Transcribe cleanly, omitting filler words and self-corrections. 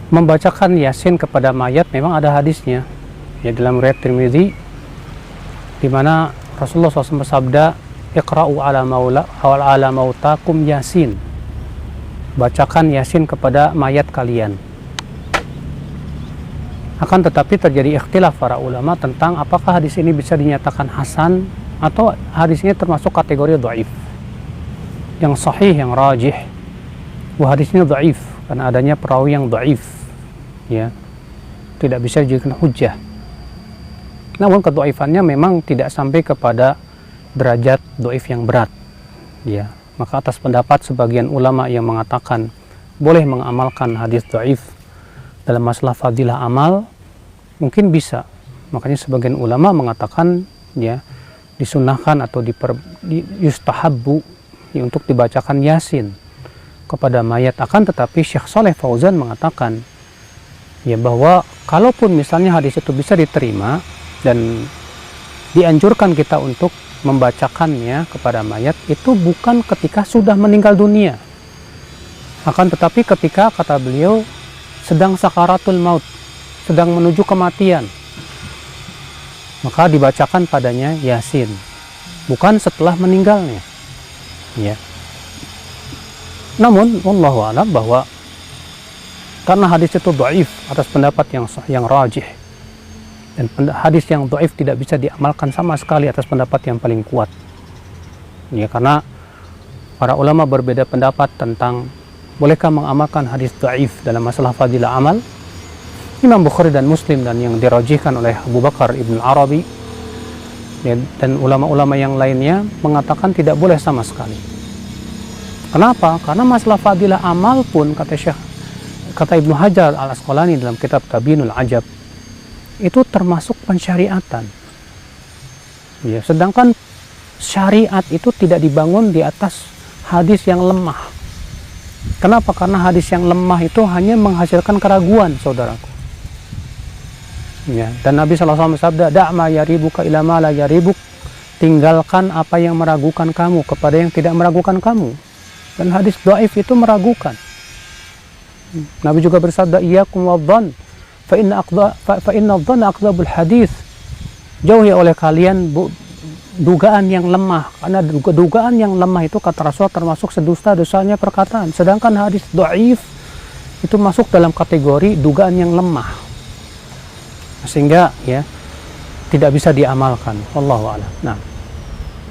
membacakan Yasin kepada mayat memang ada hadisnya ya, dalam riwayat Tirmidzi di mana Rasulullah SAW bersabda, iqra'u ala mautakum Yasin, bacakan Yasin kepada mayat kalian. Akan tetapi terjadi ikhtilaf para ulama tentang apakah hadis ini bisa dinyatakan hasan atau hadis ini termasuk kategori dhaif. Yang sahih, yang rajih, hadis ini dhaif karena adanya perawi yang dhaif, ya, tidak bisa dijadikan hujjah. Namun kedhaifannya memang tidak sampai kepada derajat dhaif yang berat, ya. Maka atas pendapat sebagian ulama yang mengatakan boleh mengamalkan hadis dhaif dalam masalah fadilah amal, mungkin bisa. Makanya sebagian ulama mengatakan, ya, disunahkan atau yustahabbu ya, untuk dibacakan Yasin kepada mayat. Akan tetapi Syekh Shalih Fauzan mengatakan ya bahwa kalaupun misalnya hadis itu bisa diterima dan dianjurkan kita untuk membacakannya kepada mayat, itu bukan ketika sudah meninggal dunia, akan tetapi ketika, kata beliau, sedang sakaratul maut, sedang menuju kematian, maka dibacakan padanya Yasin, bukan setelah meninggalnya, ya. Namun wallahu a'lam bahwa karena hadis itu dhaif atas pendapat yang rajih, dan hadis yang dhaif tidak bisa diamalkan sama sekali atas pendapat yang paling kuat, ya, karena para ulama berbeda pendapat tentang bolehkah mengamalkan hadis dhaif dalam masalah fadilah amal. Imam Bukhari dan Muslim dan yang dirajihkan oleh Abu Bakar Ibn Arabi, ya, dan ulama-ulama yang lainnya mengatakan tidak boleh sama sekali. Kenapa? Karena masalah fadilah amal pun, kata Ibnu Hajar Al-Asqalani dalam kitab Tabinul Ajab, itu termasuk pensyariatan, ya, sedangkan syariat itu tidak dibangun di atas hadis yang lemah. Kenapa? Karena hadis yang lemah itu hanya menghasilkan keraguan, saudaraku, ya. Dan Nabi SAW bersabda, da'ma yaribuka ila ma la yaribuk, tinggalkan apa yang meragukan kamu kepada yang tidak meragukan kamu. Dan hadis dhaif itu meragukan. Nabi juga bersabda, iyyakum wadh-dhann fa inna adh-dhanna akdzabul hadis, jauhi oleh kalian dugaan yang lemah, karena dugaan yang lemah itu, kata Rasul, termasuk sedusta-dosanya perkataan. Sedangkan hadis dhaif itu masuk dalam kategori dugaan yang lemah, sehingga ya tidak bisa diamalkan. Wallahu a'lam. Nah,